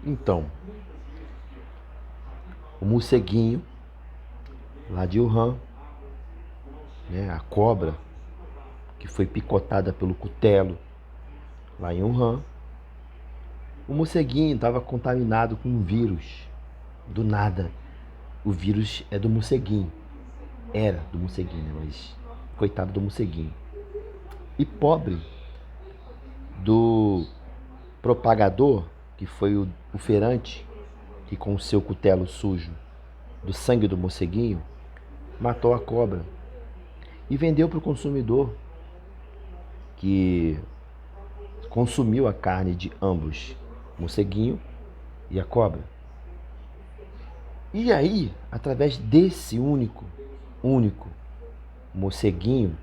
Então, o morceguinho lá de Wuhan, né, a cobra que foi picotada pelo cutelo lá em Wuhan, o morceguinho estava contaminado com um vírus. Do nada, o vírus é do morceguinho. Era do morceguinho, né? Mas coitado do morceguinho. E pobre do propagador, que foi o feirante, que com o seu cutelo sujo do sangue do morceguinho, matou a cobra e vendeu para o consumidor, que consumiu a carne de ambos, o morceguinho e a cobra. E aí, através desse único morceguinho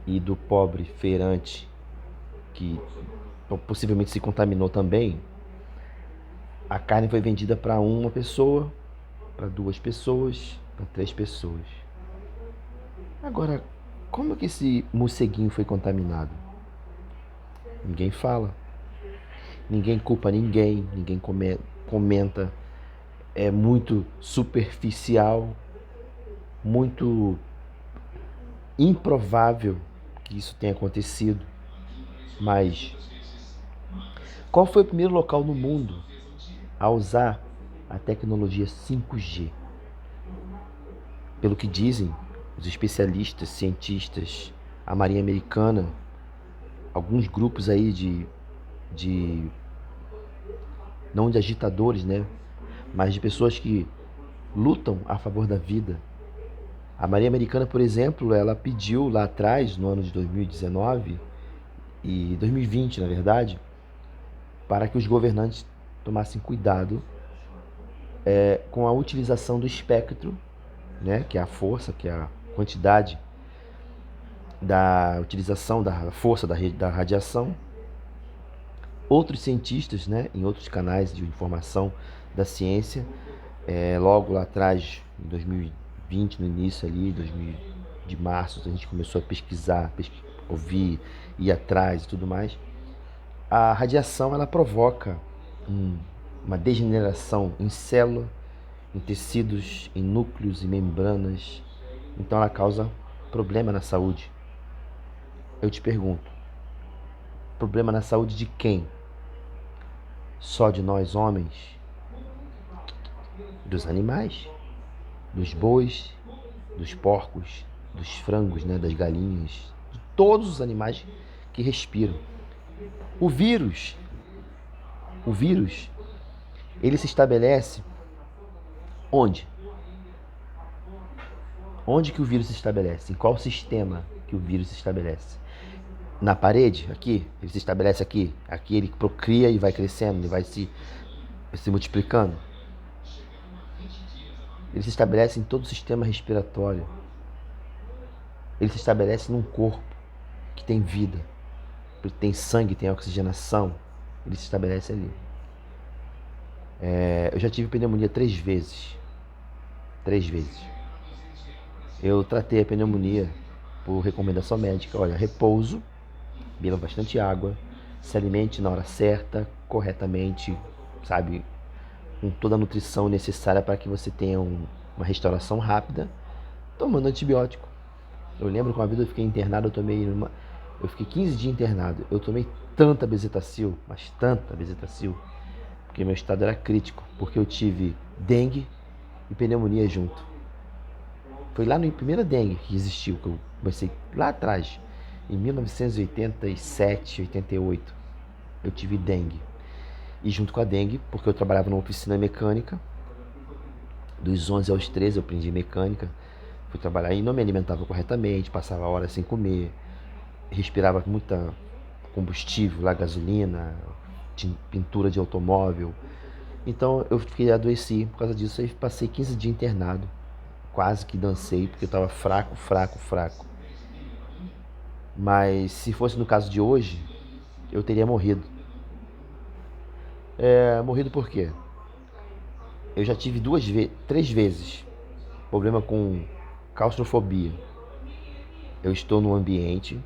e do pobre feirante que possivelmente se contaminou também, a carne foi vendida para uma pessoa, para duas pessoas, para três pessoas. Agora, como que esse morceguinho foi contaminado? Ninguém fala, ninguém culpa ninguém, ninguém comenta. É muito superficial, muito improvável que isso tenha acontecido. Mas qual foi o primeiro local no mundo a usar a tecnologia 5G? Pelo que dizem os especialistas, cientistas, a Marinha Americana, alguns grupos aí de não de agitadores, né, mas de pessoas que lutam a favor da vida. A Marinha Americana, por exemplo, ela pediu lá atrás, no ano de 2019 e 2020, na verdade, para que os governantes tomassem cuidado com a utilização do espectro, né, que é a força, que é a quantidade da utilização da força da radiação. Outros cientistas, né, em outros canais de informação da ciência, logo lá atrás, em 2020, no início ali, de março, a gente começou a pesquisar, ouvir, ir atrás e tudo mais. A radiação, ela provoca uma degeneração em célula, em tecidos, em núcleos e membranas. Então ela causa problema na saúde. Eu te pergunto, problema na saúde de quem? Só de nós homens? Dos animais? Dos bois? Dos porcos? Dos frangos, né? Das galinhas? De todos os animais que respiram. O vírus, o vírus, ele se estabelece onde? Onde que o vírus se estabelece? Em qual sistema que o vírus se estabelece? Na parede, aqui, ele se estabelece aqui. Aqui ele procria e vai crescendo, ele vai se multiplicando. Ele se estabelece em todo o sistema respiratório. Ele se estabelece num corpo que tem vida, que tem sangue, tem oxigenação. Ele se estabelece ali. Eu já tive pneumonia 3 vezes. 3 vezes. Eu tratei a pneumonia por recomendação médica. Olha, repouso, beba bastante água, se alimente na hora certa, corretamente, sabe, com toda a nutrição necessária para que você tenha uma restauração rápida, tomando antibiótico. Eu lembro que uma vez eu fiquei internado, eu fiquei 15 dias internado. Eu tomei tanta bezetacil, mas tanta bezetacil, porque meu estado era crítico, porque eu tive dengue e pneumonia junto. Foi lá no primeiro dengue que existiu, que eu comecei lá atrás, em 1987, 88, eu tive dengue. E junto com a dengue, porque eu trabalhava numa oficina mecânica, dos 11 aos 13 eu aprendi mecânica, fui trabalhar e não me alimentava corretamente, passava horas sem comer, respirava muita combustível, lá gasolina, pintura de automóvel. Então eu fiquei adoeci por causa disso, aí passei 15 dias internado, quase que dancei, porque eu estava fraco. Mas se fosse no caso de hoje, eu teria morrido. Morrido por quê? Eu já tive 3 vezes problema com claustrofobia. Eu estou num ambiente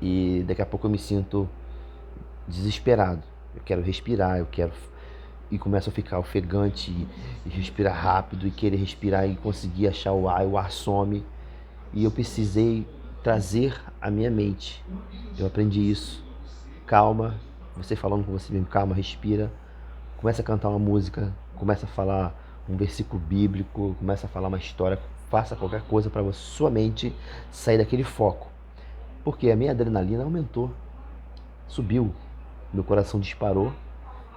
e daqui a pouco eu me sinto desesperado. Eu quero respirar, eu quero... E começo a ficar ofegante e respirar rápido e querer respirar e conseguir achar o ar, e o ar some. E eu precisei trazer a minha mente. Eu aprendi isso. Calma, você falando com você mesmo, calma, respira. Começa a cantar uma música, começa a falar um versículo bíblico, começa a falar uma história, faça qualquer coisa para sua mente sair daquele foco. Porque a minha adrenalina aumentou, subiu, meu coração disparou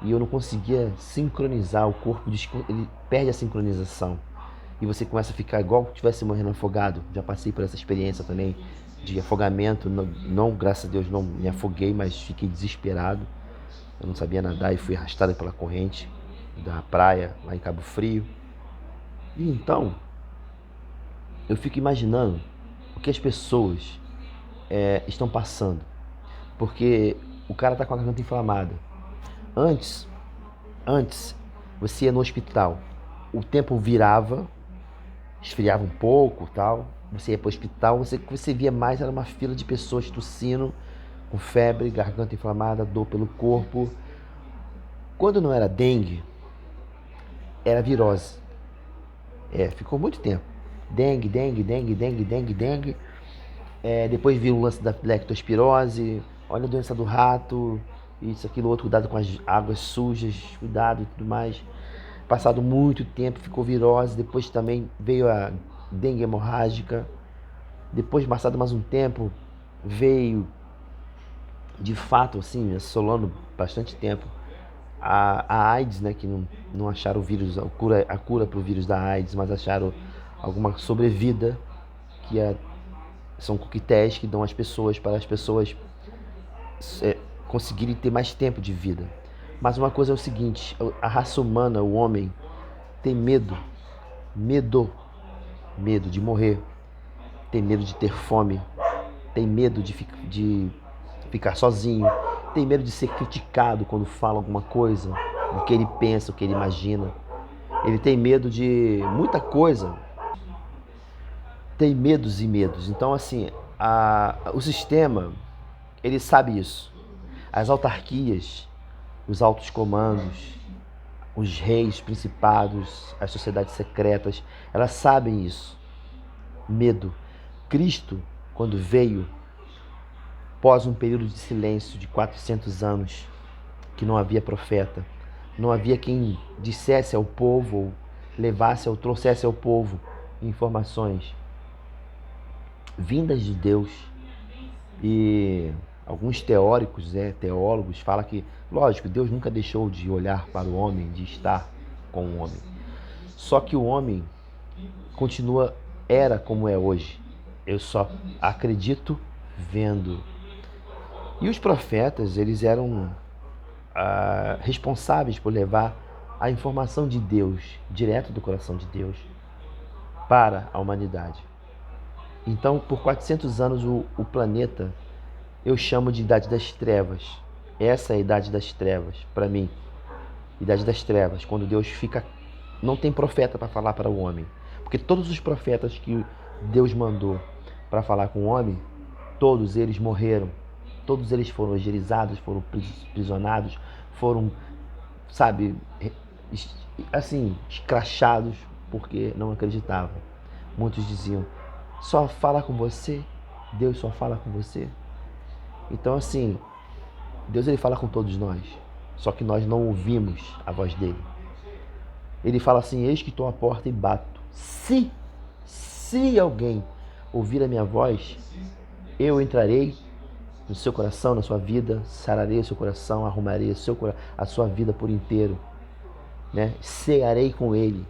e eu não conseguia sincronizar, o corpo ele perde a sincronização. E você começa a ficar igual se estivesse morrendo afogado. Já passei por essa experiência também de afogamento. Não, graças a Deus, não me afoguei, mas fiquei desesperado. Eu não sabia nadar e fui arrastado pela corrente da praia lá em Cabo Frio. E então, eu fico imaginando o que as pessoas estão passando. Porque o cara tá com a garganta inflamada. Antes, você ia no hospital, o tempo virava, esfriava um pouco, tal. Você ia para o hospital, o que você via mais era uma fila de pessoas tossindo, com febre, garganta inflamada, dor pelo corpo. Quando não era dengue, era virose. Ficou muito tempo. Dengue, dengue, dengue, dengue, dengue, dengue. Depois viu o lance da leptospirose, olha a doença do rato, isso, aquilo, outro, cuidado com as águas sujas, cuidado e tudo mais. Passado muito tempo, ficou virose, depois também veio a dengue hemorrágica. Depois, passado mais um tempo, veio, de fato, assim, assolando bastante tempo, a AIDS, né, que não acharam o vírus, a cura para o vírus da AIDS, mas acharam alguma sobrevida, que são coquetéis que dão às pessoas, para as pessoas conseguirem ter mais tempo de vida. Mas uma coisa é o seguinte, a raça humana, o homem, tem medo de morrer, tem medo de ter fome, tem medo de ficar sozinho, tem medo de ser criticado quando fala alguma coisa, o que ele pensa, o que ele imagina. Ele tem medo de muita coisa, tem medos e medos. Então, assim, o sistema, ele sabe isso. As autarquias, os altos comandos, os reis, principados, as sociedades secretas, elas sabem isso. Medo. Cristo, quando veio, após um período de silêncio de 400 anos, que não havia profeta, não havia quem dissesse ao povo, ou trouxesse ao povo informações vindas de Deus. E alguns teólogos falam que, lógico, Deus nunca deixou de olhar para o homem, de estar com o homem. Só que o homem era como é hoje. Eu só acredito vendo. E os profetas, eles eram responsáveis por levar a informação de Deus, direto do coração de Deus, para a humanidade. Então, por 400 anos, o planeta eu chamo de Idade das Trevas. Essa é a Idade das Trevas, para mim. Idade das Trevas, quando Deus não tem profeta para falar para o homem. Porque todos os profetas que Deus mandou para falar com o homem, todos eles morreram. Todos eles foram agilizados, foram prisionados, foram, sabe, assim, escrachados porque não acreditavam. Muitos diziam, só fala com você, Deus só fala com você. Então, assim, Deus, ele fala com todos nós, só que nós não ouvimos a voz dele. Ele fala assim, eis que estou à porta e bato. Se alguém ouvir a minha voz, eu entrarei no seu coração, na sua vida, sararei o seu coração, arrumarei a sua vida por inteiro, né? Cearei com ele.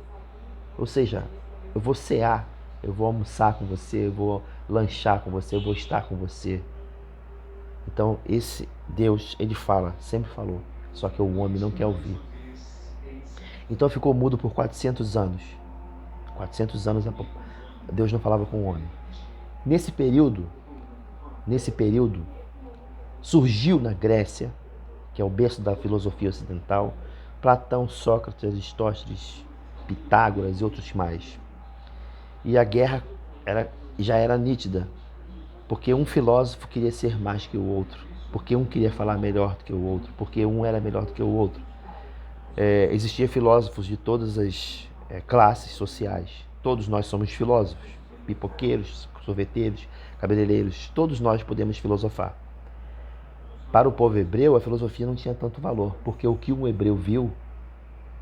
Ou seja, eu vou cear, eu vou almoçar com você, eu vou lanchar com você, eu vou estar com você. Então, esse Deus, ele fala, sempre falou, só que o homem não quer ouvir. Então ficou mudo por 400 anos. 400 anos Deus não falava com o homem. Nesse período, surgiu na Grécia, que é o berço da filosofia ocidental, Platão, Sócrates, Aristóteles, Pitágoras e outros mais. E a guerra já era nítida, porque um filósofo queria ser mais que o outro, porque um queria falar melhor do que o outro, porque um era melhor do que o outro. Existiam filósofos de todas as classes sociais. Todos nós somos filósofos, pipoqueiros, sorveteiros, cabeleireiros, todos nós podemos filosofar. Para o povo hebreu, a filosofia não tinha tanto valor, porque o que um hebreu viu,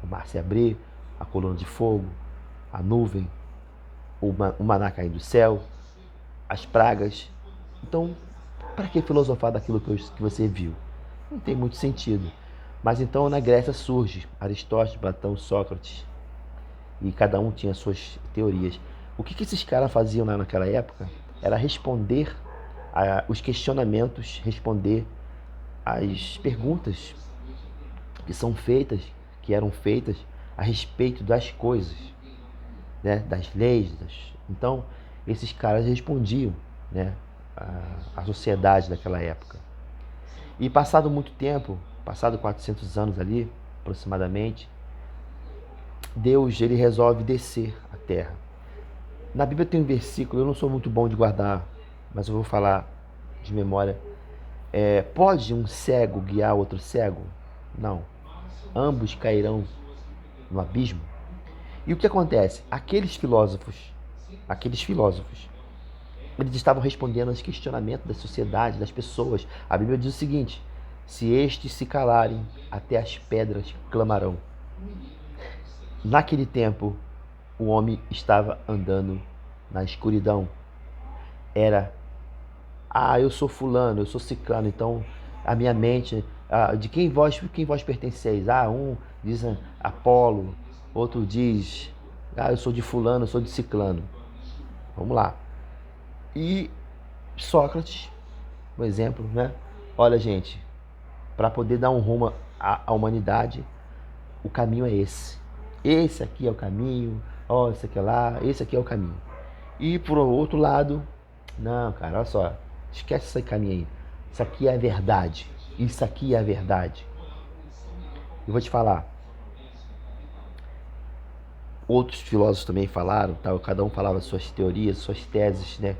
o mar se abrir, a coluna de fogo, a nuvem, o maná cair do céu, as pragas. Então, para que filosofar daquilo que você viu? Não tem muito sentido. Mas então na Grécia surge Aristóteles, Platão, Sócrates, e cada um tinha suas teorias. O que esses caras faziam lá naquela época era responder os questionamentos, responder as perguntas que eram feitas a respeito das coisas, né, das leis. Então, esses caras respondiam, né, a sociedade daquela época. E passado muito tempo, passado 400 anos ali, aproximadamente, Deus ele resolve descer à terra. Na Bíblia tem um versículo, eu não sou muito bom de guardar, mas eu vou falar de memória. Pode um cego guiar outro cego? Não. Ambos cairão no abismo. E o que acontece? Aqueles filósofos, eles estavam respondendo aos questionamentos da sociedade, das pessoas. A Bíblia diz o seguinte: se estes se calarem, até as pedras clamarão. Naquele tempo, o homem estava andando na escuridão. Era, eu sou fulano, eu sou ciclano, então a minha mente, de quem vós pertenceis? Um diz Apolo, outro diz, eu sou de fulano, eu sou de ciclano. Vamos lá. E Sócrates, um exemplo, né? Olha, gente, para poder dar um rumo à humanidade, o caminho é esse. Esse aqui é o caminho, esse aqui é lá, esse aqui é o caminho. E por outro lado, não, cara, olha só, esquece esse caminho aí. Isso aqui é a verdade. Isso aqui é a verdade. Eu vou te falar. Outros filósofos também falaram, tá? Cada um falava suas teorias, suas teses, né?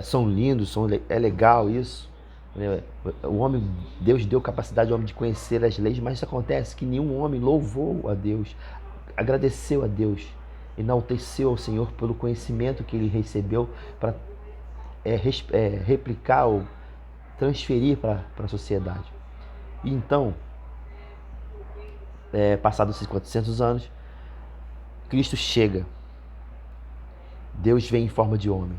São lindos, é legal isso. Né? Deus deu capacidade ao homem de conhecer as leis, mas isso acontece que nenhum homem louvou a Deus, agradeceu a Deus, enalteceu ao Senhor pelo conhecimento que ele recebeu para replicar ou transferir para a sociedade. E então, passados esses 400 anos, Cristo chega. Deus vem em forma de homem.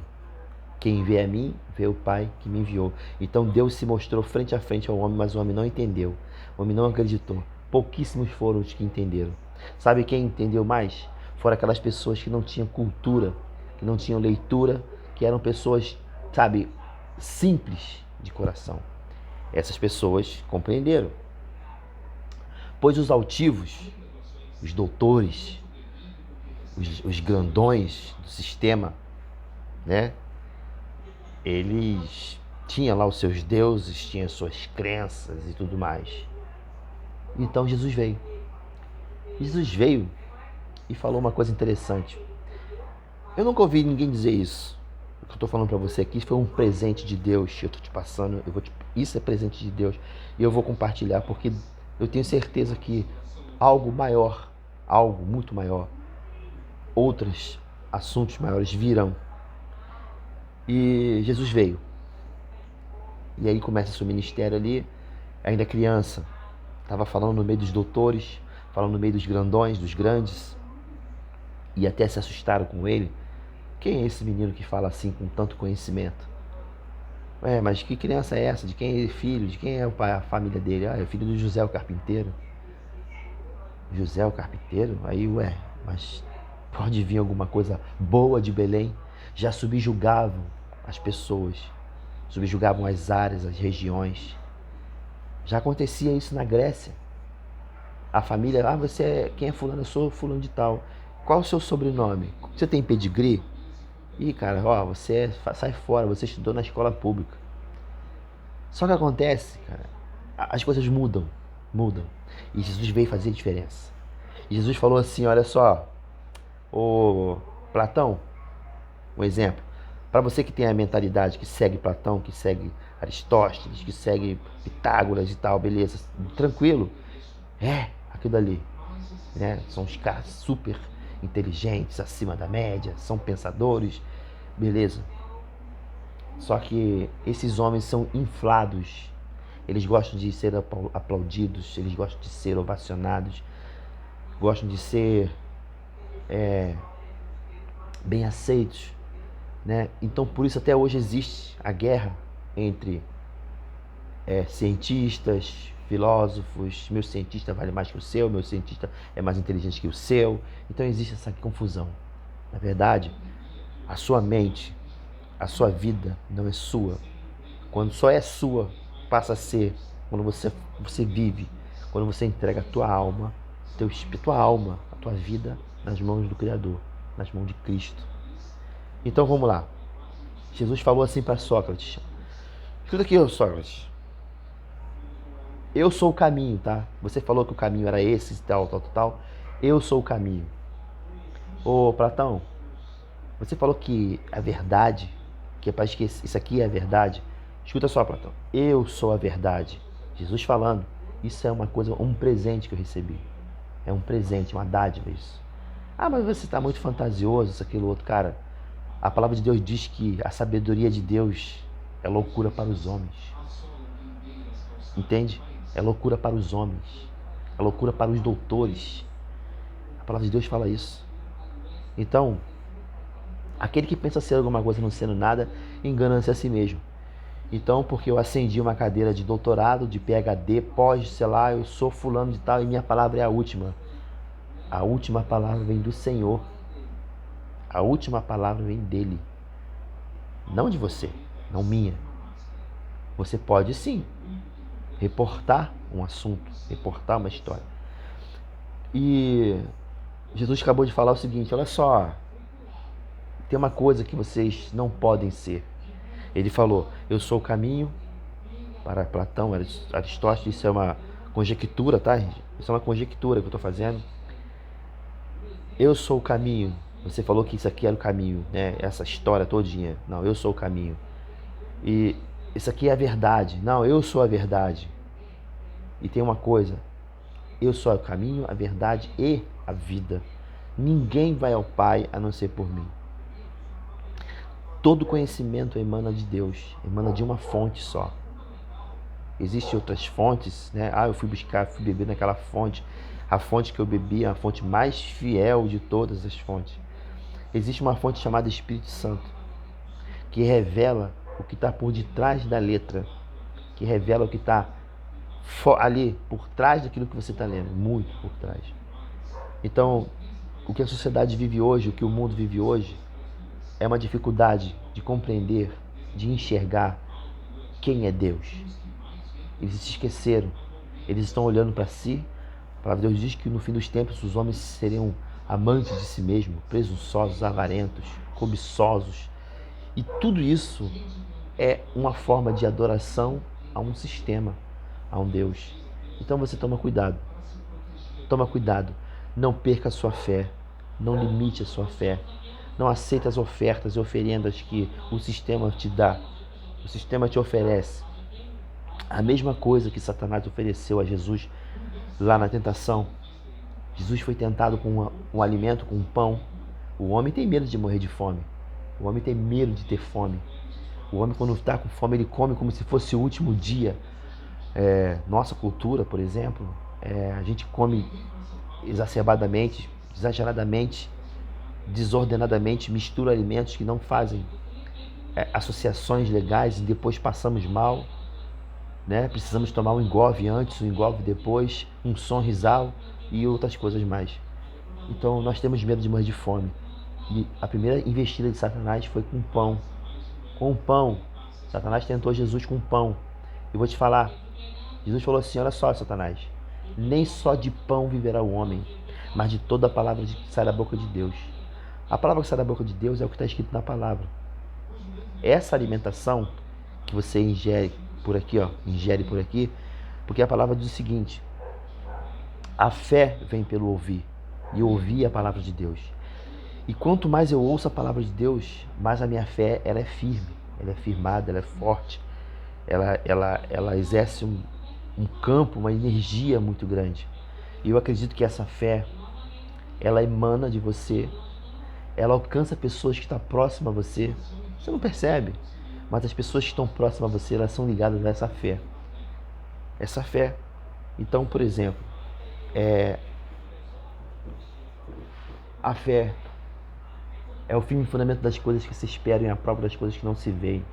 Quem vê a mim, vê o Pai que me enviou. Então Deus se mostrou frente a frente ao homem, mas o homem não entendeu. O homem não acreditou. Pouquíssimos foram os que entenderam. Sabe quem entendeu mais? Foram aquelas pessoas que não tinham cultura, que não tinham leitura, que eram pessoas, simples de coração. Essas pessoas compreenderam. Pois os altivos, os doutores, os grandões do sistema, né? Eles tinham lá os seus deuses, tinham suas crenças e tudo mais. Então Jesus veio. Jesus veio e falou uma coisa interessante. Eu nunca ouvi ninguém dizer isso. O que eu estou falando para você aqui foi um presente de Deus. Eu estou te passando, isso é presente de Deus. E eu vou compartilhar porque eu tenho certeza que algo maior, algo muito maior, outros assuntos maiores virão. E Jesus veio. E aí começa seu ministério ali, ainda criança. Estava falando no meio dos doutores, falando no meio dos grandões, dos grandes. E até se assustaram com ele. Quem é esse menino que fala assim com tanto conhecimento? Mas que criança é essa? De quem é ele filho? De quem é o pai, a família dele? É filho do José o carpinteiro. José o carpinteiro? Aí, mas pode vir alguma coisa boa de Belém? Já subjugavam as pessoas, subjugavam as áreas, as regiões. Já acontecia isso na Grécia. A família, quem é fulano? Eu sou fulano de tal. Qual é o seu sobrenome? Você tem pedigree? Ih, cara, você sai fora, você estudou na escola pública. Só que acontece, cara, as coisas mudam. E Jesus veio fazer diferença. E Jesus falou assim, olha só, ô Platão, um exemplo, para você que tem a mentalidade que segue Platão, que segue Aristóteles, que segue Pitágoras e tal, beleza, tranquilo. Aquilo ali, né? São os caras super inteligentes, acima da média, são pensadores, beleza. Só que esses homens são inflados. Eles gostam de ser aplaudidos, eles gostam de ser ovacionados, gostam de ser bem aceitos, né? Então por isso até hoje existe a guerra entre cientistas, filósofos. Meu cientista vale mais que o seu, meu cientista é mais inteligente que o seu. Então existe essa confusão. Na verdade, a sua mente, a sua vida não é sua. Quando só é sua, passa a ser quando você vive, quando você entrega a tua alma, a tua vida nas mãos do Criador, nas mãos de Cristo. Então vamos lá. Jesus falou assim para Sócrates: escuta aqui, Sócrates. Eu sou o caminho, tá? Você falou que o caminho era esse, tal. Eu sou o caminho. Ô, Platão, você falou que a verdade, que é para esquecer, isso aqui é a verdade. Escuta só, Platão. Eu sou a verdade. Jesus falando. Isso é uma coisa, um presente que eu recebi. É um presente, uma dádiva isso. Ah, mas você está muito fantasioso, isso, aquilo, outro. Cara, a palavra de Deus diz que a sabedoria de Deus é loucura para os homens. Entende? É loucura para os homens. É loucura para os doutores. A palavra de Deus fala isso. Então, aquele que pensa ser alguma coisa não sendo nada, engana-se a si mesmo. Então, porque eu acendi uma cadeira de doutorado, de PhD, pós, sei lá, eu sou fulano de tal e minha palavra é a última. A última palavra vem do Senhor. A última palavra vem dele. Não de você, não minha. Você pode sim reportar um assunto, reportar uma história. E Jesus acabou de falar o seguinte: olha só, tem uma coisa que vocês não podem ser. Ele falou: eu sou o caminho. Para Platão, Aristóteles, isso é uma conjectura, tá? Isso é uma conjectura que eu estou fazendo. Eu sou o caminho. Você falou que isso aqui era o caminho, né? Essa história todinha. Não, eu sou o caminho. E isso aqui é a verdade. Não, eu sou a verdade. E tem uma coisa: eu sou o caminho, a verdade e a vida. Ninguém vai ao Pai a não ser por mim. Todo conhecimento emana de Deus, emana de uma fonte só. Existem outras fontes, né? Eu fui beber naquela fonte. A fonte que eu bebi é a fonte mais fiel de todas as fontes. Existe uma fonte chamada Espírito Santo, que revela o que está por detrás da letra, que revela o que está ali, por trás daquilo que você está lendo, muito por trás. Então, o que a sociedade vive hoje, o que o mundo vive hoje, é uma dificuldade de compreender, de enxergar quem é Deus. Eles se esqueceram, eles estão olhando para si. A palavra de Deus diz que no fim dos tempos os homens seriam amantes de si mesmos, presunçosos, avarentos, cobiçosos. E tudo isso é uma forma de adoração a um sistema, a um Deus. Então você toma cuidado. Toma cuidado. Não perca a sua fé. Não limite a sua fé. Não aceite as ofertas e oferendas que o sistema te dá. O sistema te oferece. A mesma coisa que Satanás ofereceu a Jesus lá na tentação. Jesus foi tentado com um alimento, com um pão. O homem tem medo de morrer de fome. O homem tem medo de ter fome. O homem, quando está com fome, ele come como se fosse o último dia. Nossa cultura, por exemplo, a gente come exacerbadamente, exageradamente, desordenadamente, mistura alimentos que não fazem associações legais e depois passamos mal. Né? Precisamos tomar um engolve antes, um engolve depois, um sonrisal e outras coisas mais. Então nós temos medo de morrer de fome. E a primeira investida de Satanás foi com pão. Com pão. Satanás tentou Jesus com pão. Eu vou te falar. Jesus falou assim: olha só, Satanás, nem só de pão viverá o homem, mas de toda a palavra que sai da boca de Deus. A palavra que sai da boca de Deus é o que está escrito na palavra. Essa alimentação que você ingere por aqui, porque a palavra diz o seguinte: a fé vem pelo ouvir, e ouvir a palavra de Deus. E quanto mais eu ouço a palavra de Deus, mais a minha fé ela é firme, ela é firmada, ela é forte. ela exerce um campo, uma energia muito grande. E eu acredito que essa fé, ela emana de você, ela alcança pessoas que estão próximas a você. Você não percebe, mas as pessoas que estão próximas a você, elas são ligadas a essa fé. Essa fé. Então, por exemplo, a fé é o firme fundamento das coisas que se esperam e a prova das coisas que não se veem.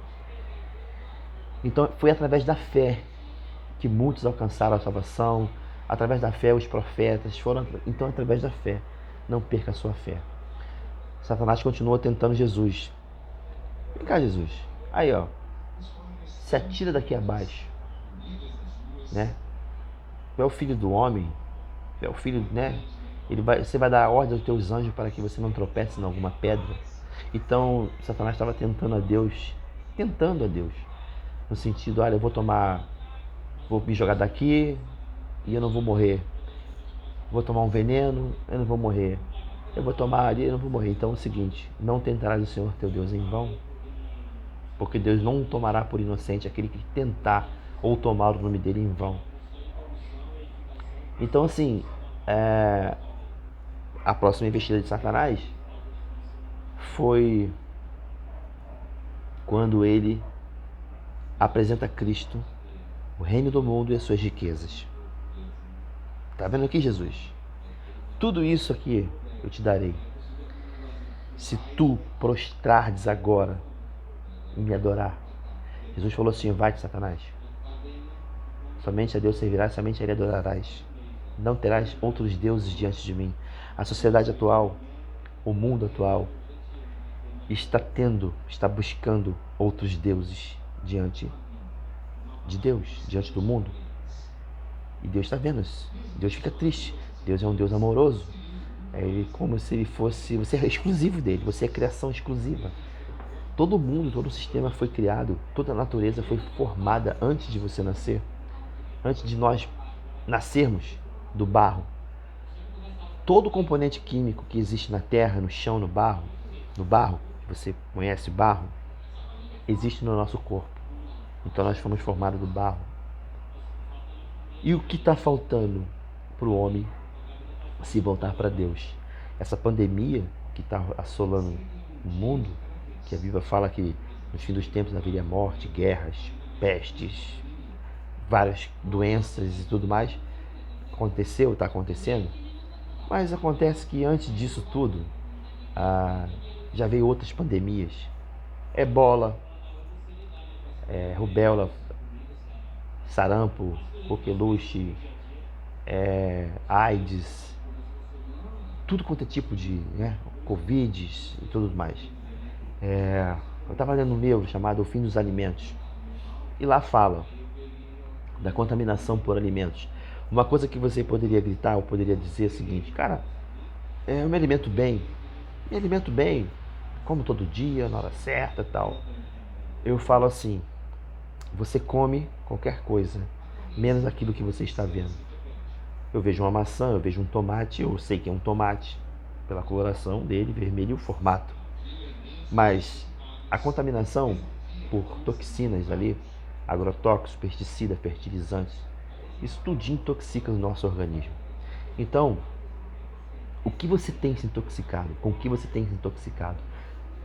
Então, foi através da fé que muitos alcançaram a salvação. Através da fé, os profetas foram. Então, através da fé, não perca a sua fé. Satanás continua tentando Jesus. Vem cá, Jesus. Aí, ó. Se atira daqui abaixo. Né? Tu é o filho do homem. Tu é o filho, né? Você vai dar a ordem aos teus anjos para que você não tropece em alguma pedra. Então, Satanás estava tentando a Deus. No sentido, olha, vou me jogar daqui e eu não vou morrer. Vou tomar um veneno, eu não vou morrer. Eu vou tomar ali, eu não vou morrer. Então é o seguinte, não tentarás o Senhor teu Deus em vão, porque Deus não tomará por inocente aquele que tentar ou tomar o nome dele em vão. Então assim, a próxima investida de Satanás foi quando ele apresenta Cristo, o reino do mundo e as suas riquezas. Tá vendo aqui, Jesus? Tudo isso aqui eu te darei, se tu prostrares agora e me adorar. Jesus falou assim, vai-te, Satanás. Somente a Deus servirás, somente a Ele adorarás. Não terás outros deuses diante de mim. A sociedade atual, o mundo atual, está buscando outros deuses diante de Deus, diante do mundo. E Deus está vendo isso. Deus fica triste. Deus é um Deus amoroso. É como se ele fosse... Você é exclusivo dele, você é criação exclusiva. Todo mundo, todo o sistema foi criado, toda a natureza foi formada antes de você nascer. Antes de nós nascermos do barro. Todo componente químico que existe na terra, no chão, no barro, você conhece barro, existe no nosso corpo. Então nós fomos formados do barro. E o que está faltando para o homem se voltar para Deus? Essa pandemia que está assolando o mundo, que a Bíblia fala que no fim dos tempos haveria morte, guerras, pestes, várias doenças e tudo mais, aconteceu, está acontecendo, mas acontece que antes disso tudo, já veio outras pandemias, ebola, rubéola, sarampo, coqueluche, AIDS, tudo quanto é tipo de, Covid e tudo mais. Eu estava lendo um livro chamado O Fim dos Alimentos, e lá fala da contaminação por alimentos. Uma coisa que você poderia gritar ou poderia dizer é o seguinte, cara, eu me alimento bem, como todo dia, na hora certa e tal. Eu falo assim, você come qualquer coisa, menos aquilo que você está vendo. Eu vejo uma maçã, eu vejo um tomate, eu sei que é um tomate, pela coloração dele, vermelho e o formato. Mas a contaminação por toxinas ali, agrotóxicos, pesticidas, fertilizantes, isso tudo intoxica o nosso organismo. Então, o que você tem se intoxicado? Com o que você tem se intoxicado?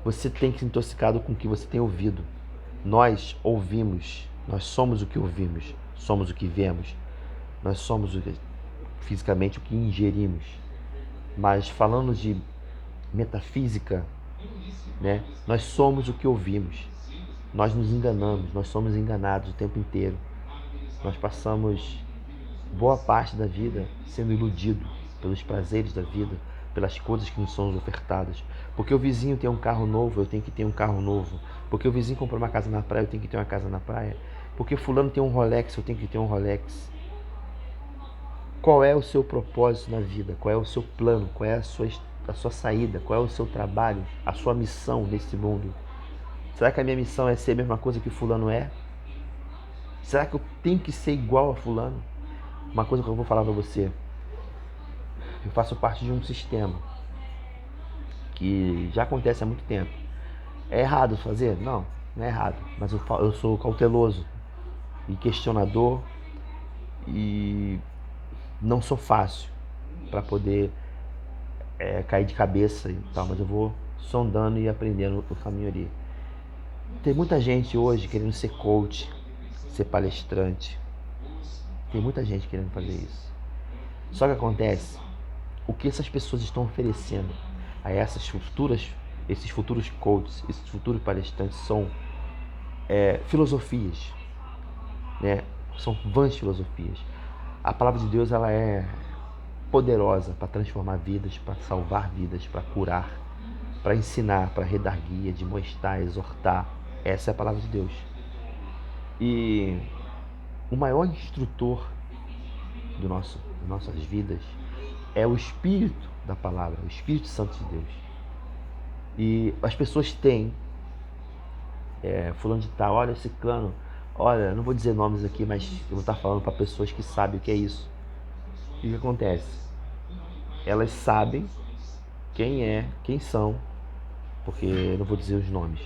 Você tem se intoxicado com o que você tem ouvido. Nós ouvimos, nós somos o que ouvimos, somos o que vemos, nós somos fisicamente o que ingerimos. Mas falando de metafísica, nós somos o que ouvimos. Nós nos enganamos, nós somos enganados o tempo inteiro. Nós passamos boa parte da vida sendo iludido pelos prazeres da vida, pelas coisas que nos são ofertadas. Porque o vizinho tem um carro novo, eu tenho que ter um carro novo. Porque o vizinho comprou uma casa na praia, eu tenho que ter uma casa na praia. Porque fulano tem um Rolex, eu tenho que ter um Rolex. Qual é o seu propósito na vida? Qual é o seu plano? Qual é a sua saída? Qual é o seu trabalho? A sua missão nesse mundo? Será que a minha missão é ser a mesma coisa que fulano é? Será que eu tenho que ser igual a fulano? Uma coisa que eu vou falar para você. Eu faço parte de um sistema que já acontece há muito tempo. É errado fazer? Não, não é errado. Mas eu sou cauteloso. e questionador e não sou fácil para poder cair de cabeça e tal, mas eu vou sondando e aprendendo o caminho ali. Tem muita gente hoje querendo ser coach, ser palestrante. Tem muita gente querendo fazer isso. Só que acontece, o que essas pessoas estão oferecendo a esses futuros coaches, esses futuros palestrantes são filosofias, né? São vãs filosofias. A palavra de Deus ela é poderosa para transformar vidas, para salvar vidas, para curar, para ensinar, para redarguir, admoestar, exortar. Essa é a palavra de Deus. E o maior instrutor das nossas vidas é o Espírito da palavra, o Espírito Santo de Deus. E as pessoas têm, fulano de tal, olha esse clã, olha, não vou dizer nomes aqui, mas eu vou estar falando para pessoas que sabem o que é isso. E o que acontece? Elas sabem quem são, porque eu não vou dizer os nomes.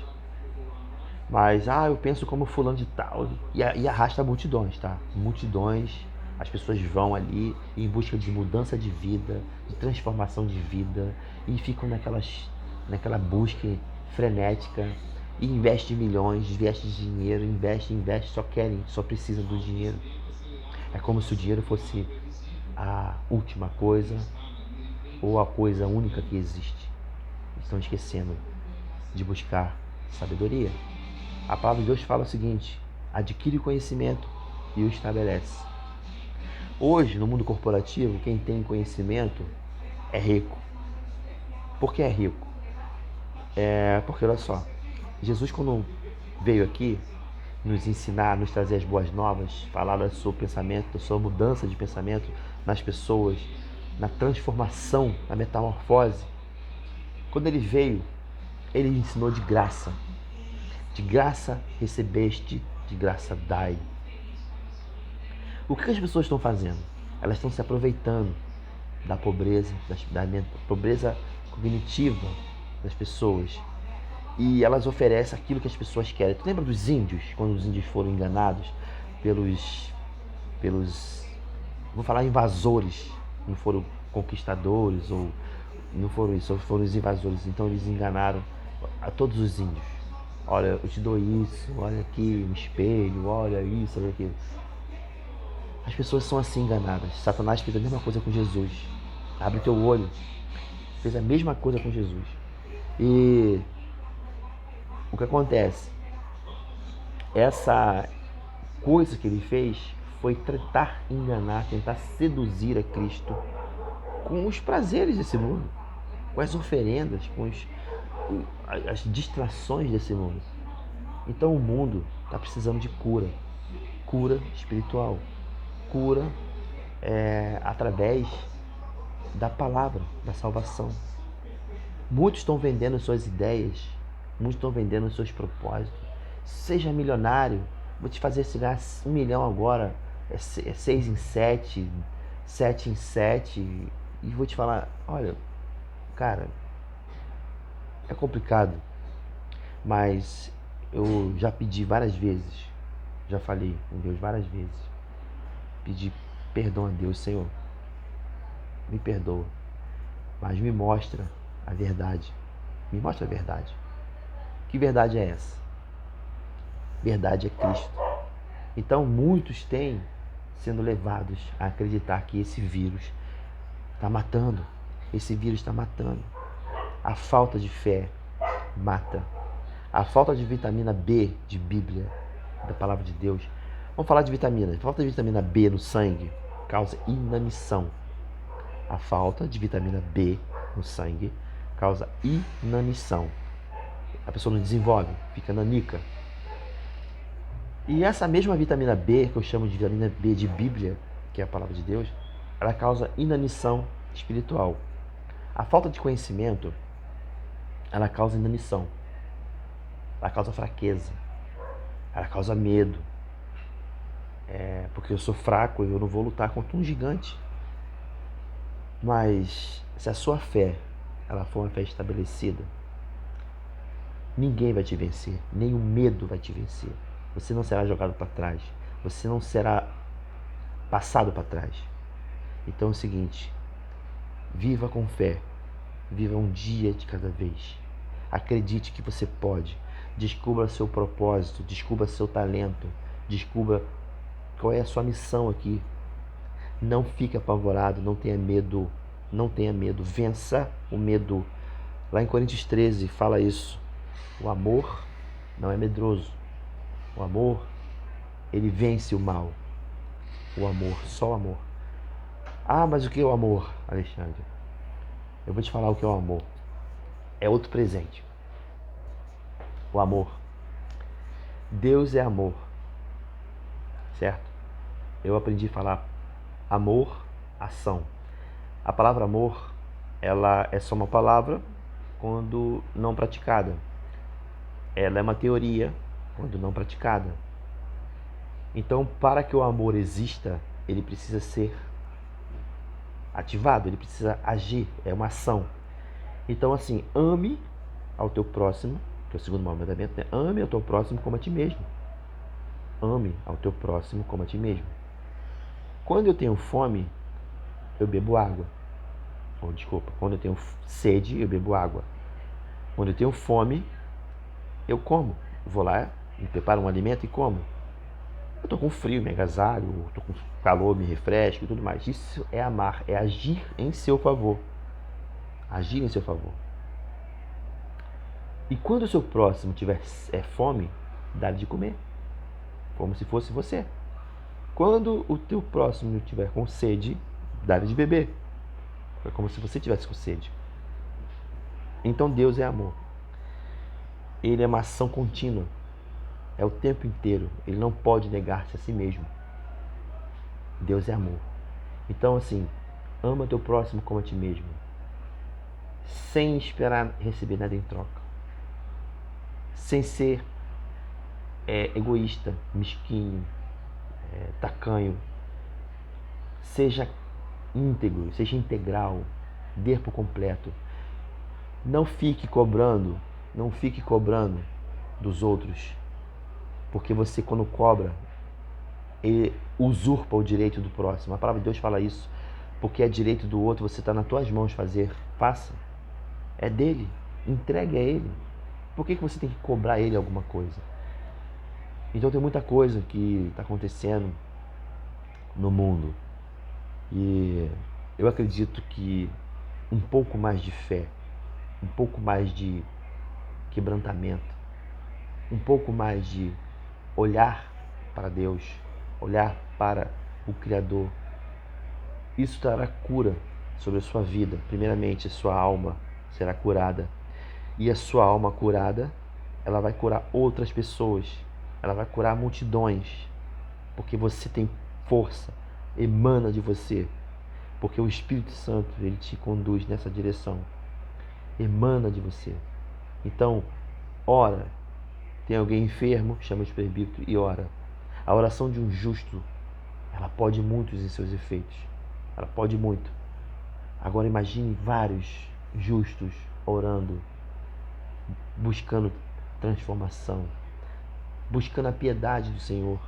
Mas, eu penso como fulano de tal. E arrasta multidões, tá? Multidões, as pessoas vão ali em busca de mudança de vida, de transformação de vida, e ficam naquela busca frenética, e investe milhões, investe dinheiro, investe, só precisam do dinheiro. É como se o dinheiro fosse a última coisa, ou a coisa única que existe. Estão esquecendo de buscar sabedoria. A palavra de Deus fala o seguinte: adquire conhecimento e o estabelece. Hoje, no mundo corporativo, quem tem conhecimento é rico. Por que é rico? Porque, olha só, Jesus quando veio aqui nos ensinar, nos trazer as boas novas, falar do seu pensamento, da sua mudança de pensamento nas pessoas, na transformação, na metamorfose. Quando ele veio, ele ensinou de graça. De graça recebeste, de graça dai. O que as pessoas estão fazendo? Elas estão se aproveitando da pobreza, da pobreza cognitiva das pessoas. E elas oferecem aquilo que as pessoas querem. Tu lembra dos índios, quando os índios foram enganados pelos vou falar invasores, não foram conquistadores, ou não foram isso, foram os invasores. Então eles enganaram a todos os índios. Olha, eu te dou isso, olha aqui um espelho, olha isso, olha aquilo. As pessoas são assim enganadas. Satanás fez a mesma coisa com Jesus. Abre teu olho. Fez a mesma coisa com Jesus. E o que acontece? Essa coisa que ele fez foi tentar enganar, tentar seduzir a Cristo com os prazeres desse mundo, com as oferendas, com as distrações desse mundo. Então o mundo está precisando de cura. Cura espiritual. Cura através da palavra, da salvação. Muitos estão vendendo suas ideias, muitos estão vendendo seus propósitos. Seja milionário, vou te fazer ganhar 1 milhão agora, 6 em 7, 7 em 7, e vou te falar, olha, cara, é complicado, mas eu já pedi várias vezes, já falei com Deus várias vezes, pedi perdão a Deus, Senhor, me perdoa, mas me mostra a verdade, me mostra a verdade. Que verdade é essa? Verdade é Cristo. Então muitos têm sendo levados a acreditar que esse vírus está matando. Esse vírus está matando. A falta de fé mata. A falta de vitamina B de Bíblia, da palavra de Deus. Vamos falar de vitamina. A falta de vitamina B no sangue causa inanição. A falta de vitamina B no sangue causa inanição. A pessoa não desenvolve, fica nanica. E essa mesma vitamina B, que eu chamo de vitamina B de Bíblia, que é a palavra de Deus, ela causa inanição espiritual. A falta de conhecimento, ela causa inanição. Ela causa fraqueza. Ela causa medo. Porque eu sou fraco e eu não vou lutar contra um gigante. Mas se a sua fé, ela for uma fé estabelecida, ninguém vai te vencer. Nem o medo vai te vencer. Você não será jogado para trás. Você não será passado para trás. Então é o seguinte, viva com fé, viva um dia de cada vez. Acredite que você pode. Descubra seu propósito, descubra seu talento, descubra qual é a sua missão aqui. Não fique apavorado, não tenha medo, não tenha medo. Vença o medo. Lá em Coríntios 13 fala isso. O amor não é medroso. O amor, ele vence o mal. O amor, só o amor. Ah, mas o que é o amor, Alexandre? Eu vou te falar o que é o amor. É outro presente. O amor. Deus é amor. Certo? Eu aprendi a falar amor, ação. A palavra amor, ela é só uma palavra quando não praticada. Ela é uma teoria quando não praticada. Então, para que o amor exista, ele precisa ser ativado, ele precisa agir, é uma ação. Então, assim, ame ao teu próximo, que é o segundo mandamento, né? Ame ao teu próximo como a ti mesmo. Ame ao teu próximo como a ti mesmo. Quando eu tenho fome, eu bebo água. Ou, desculpa, quando eu tenho sede, eu bebo água. Quando eu tenho fome, eu como. Vou lá, me preparo um alimento e como. Eu tô com frio, me agasalho, tô com calor, me refresco e tudo mais. Isso é amar, é agir em seu favor. Agir em seu favor. E quando o seu próximo tiver fome, dá-lhe de comer, como se fosse você. Quando o teu próximo tiver com sede, dá-lhe de beber, é como se você tivesse com sede. Então Deus é amor. Ele é uma ação contínua, é o tempo inteiro. Ele não pode negar-se a si mesmo. Deus é amor. Então, assim, ama teu próximo como a ti mesmo, sem esperar receber nada em troca, sem ser egoísta, mesquinho, tacanho. Seja íntegro, seja integral, dê por completo. Não fique cobrando dos outros, porque você, quando cobra, ele usurpa o direito do próximo. A palavra de Deus fala isso, porque é direito do outro, você está nas tuas mãos fazer, faça. É dele, entregue a ele. Por que você tem que cobrar ele alguma coisa? Então tem muita coisa que está acontecendo no mundo e eu acredito que um pouco mais de fé, um pouco mais de quebrantamento, um pouco mais de olhar para Deus, olhar para o Criador, isso trará cura sobre a sua vida. Primeiramente, a sua alma será curada. E a sua alma curada, ela vai curar outras pessoas. Ela vai curar multidões. Porque você tem força, emana de você. Porque o Espírito Santo, ele te conduz nessa direção. Emana de você. Então, ora. Tem alguém enfermo, chama de presbítero e ora. A oração de um justo, ela pode muito em seus efeitos. Ela pode muito. Agora imagine vários justos orando, buscando transformação, buscando a piedade do Senhor,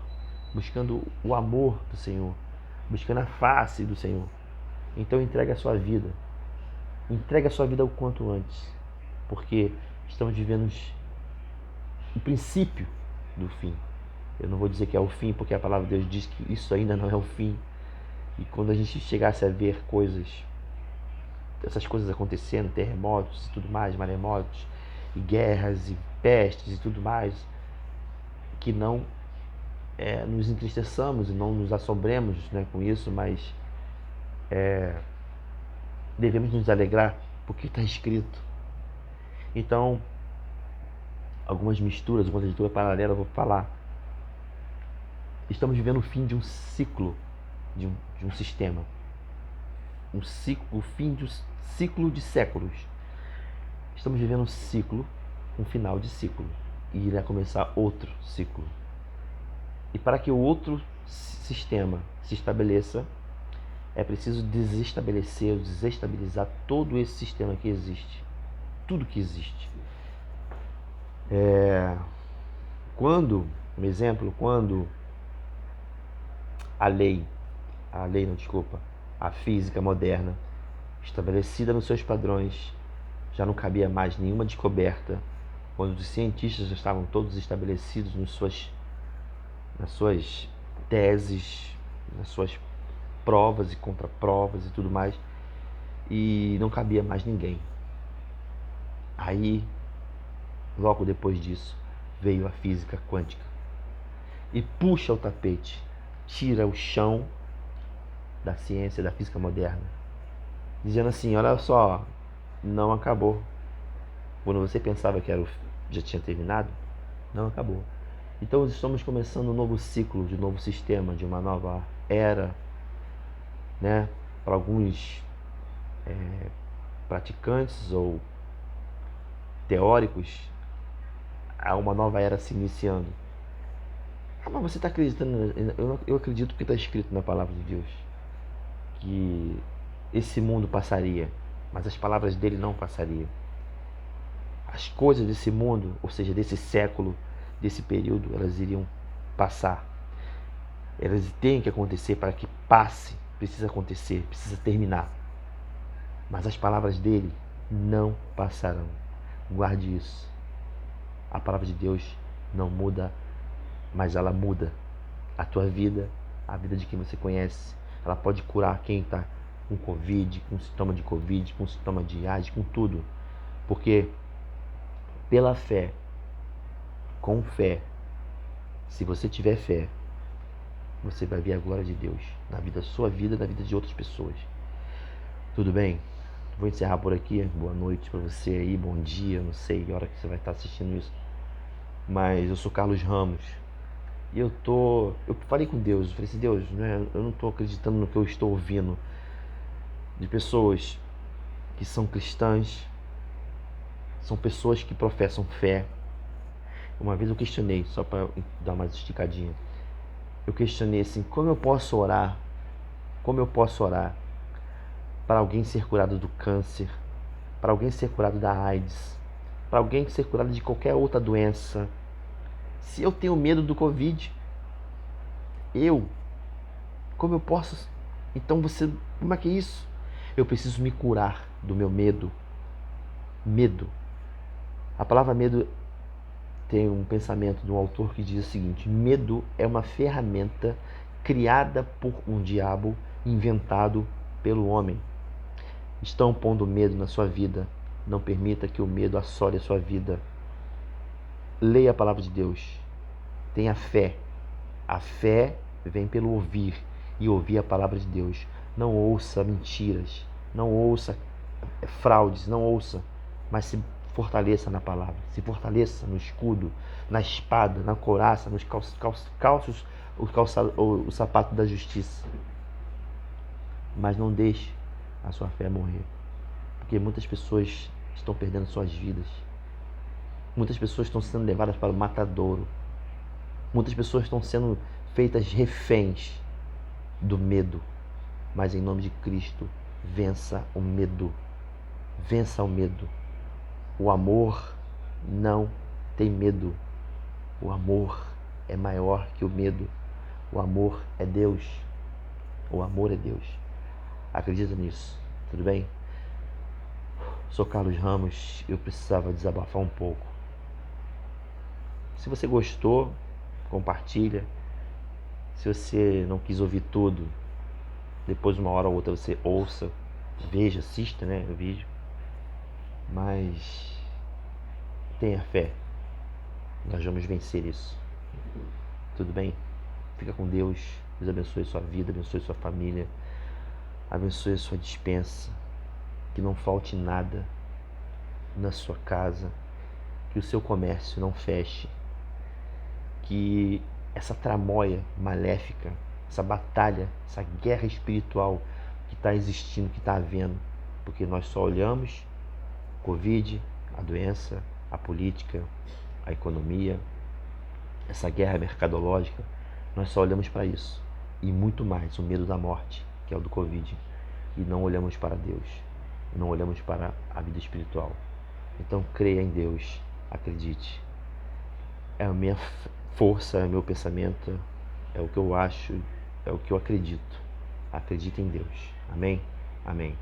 buscando o amor do Senhor, buscando a face do Senhor. Então entregue a sua vida. Entregue a sua vida o quanto antes, porque estamos vivendo o princípio do fim. Eu não vou dizer que é o fim, porque a palavra de Deus diz que isso ainda não é o fim. E quando a gente chegasse a ver essas coisas acontecendo, terremotos e tudo mais, maremotos, e guerras, e pestes e tudo mais, que não nos entristeçamos e não nos assombremos, né, com isso, mas devemos nos alegrar, porque está escrito. Então, algumas misturas, algumas leituras paralelas, eu vou falar. Estamos vivendo o fim de um ciclo, de um sistema. O fim de um ciclo de séculos. Estamos vivendo um ciclo, um final de ciclo. E irá começar outro ciclo. E para que o outro sistema se estabeleça, é preciso desestabilizar todo esse sistema que existe. Tudo que existe. Um exemplo, quando a física moderna, estabelecida nos seus padrões, já não cabia mais nenhuma descoberta, quando os cientistas já estavam todos estabelecidos nas suas teses, nas suas provas e contraprovas e tudo mais, e não cabia mais ninguém. Aí, logo depois disso, veio a física quântica e puxa o tapete, tira o chão da ciência, da física moderna, dizendo assim: olha só, não acabou. Quando você pensava que já tinha terminado, não acabou. Então estamos começando um novo ciclo, de um novo sistema, de uma nova era, né? Para alguns praticantes ou teóricos, há uma nova era se iniciando. Ah, mas você está acreditando? Eu acredito que está escrito na palavra de Deus que esse mundo passaria, mas as palavras dele não passariam. As coisas desse mundo, ou seja, desse século, desse período, elas iriam passar. Elas têm que acontecer para que passe. Precisa acontecer, precisa terminar. Mas as palavras dele não passarão. Guarde isso. A palavra de Deus não muda, mas ela muda a tua vida, a vida de quem você conhece. Ela pode curar quem está com Covid, com sintoma de Covid, com sintoma de AIDS, com tudo. Porque pela fé, com fé, se você tiver fé, você vai ver a glória de Deus na vida, sua vida, na vida de outras pessoas. Tudo bem? Vou encerrar por aqui. Boa noite para você aí, bom dia, não sei a hora que você vai estar assistindo isso. Mas eu sou Carlos Ramos. E eu falei com Deus, eu falei assim: Deus, eu não estou acreditando no que eu estou ouvindo de pessoas que são cristãs, são pessoas que professam fé. Uma vez eu questionei, só para dar uma esticadinha, eu questionei assim: como eu posso orar para alguém ser curado do câncer, para alguém ser curado da AIDS, para alguém ser curado de qualquer outra doença, se eu tenho medo do Covid? Como eu posso? Então como é que é isso? Eu preciso me curar do meu medo. Medo. A palavra medo tem um pensamento de um autor que diz o seguinte: medo é uma ferramenta criada por um diabo, inventado pelo homem. Estão pondo medo na sua vida. Não permita que o medo assole a sua vida. Leia a palavra de Deus. Tenha fé. A fé vem pelo ouvir, e ouvir a palavra de Deus. Não ouça mentiras, não ouça fraudes, não ouça, mas se fortaleça na palavra, se fortaleça no escudo, na espada, na couraça, nos calços, o sapato da justiça. Mas não deixe a sua fé morrer, porque muitas pessoas estão perdendo suas vidas. Muitas pessoas estão sendo levadas para o matadouro. Muitas pessoas estão sendo feitas reféns do medo. Mas em nome de Cristo, vença o medo. Vença o medo. O amor não tem medo. O amor é maior que o medo. O amor é Deus. O amor é Deus. Acredita nisso, tudo bem? Sou Carlos Ramos. Eu precisava desabafar um pouco. Se você gostou, compartilha. Se você não quis ouvir tudo, depois uma hora ou outra você ouça, veja, assista, né, o vídeo. Mas tenha fé. Nós vamos vencer isso. Tudo bem? Fica com Deus. Deus abençoe sua vida, abençoe sua família, abençoe sua despensa. Que não falte nada na sua casa. Que o seu comércio não feche. Que essa tramóia maléfica, essa batalha, essa guerra espiritual que está existindo, que está havendo, porque nós só olhamos Covid, a doença, a política, a economia, essa guerra mercadológica, nós só olhamos para isso e muito mais, o medo da morte, que é o do Covid, e não olhamos para Deus, não olhamos para a vida espiritual. Então creia em Deus, acredite. É a minha força, é o meu pensamento, é o que eu acho, é É o que eu acredito. Acredito em Deus. Amém? Amém.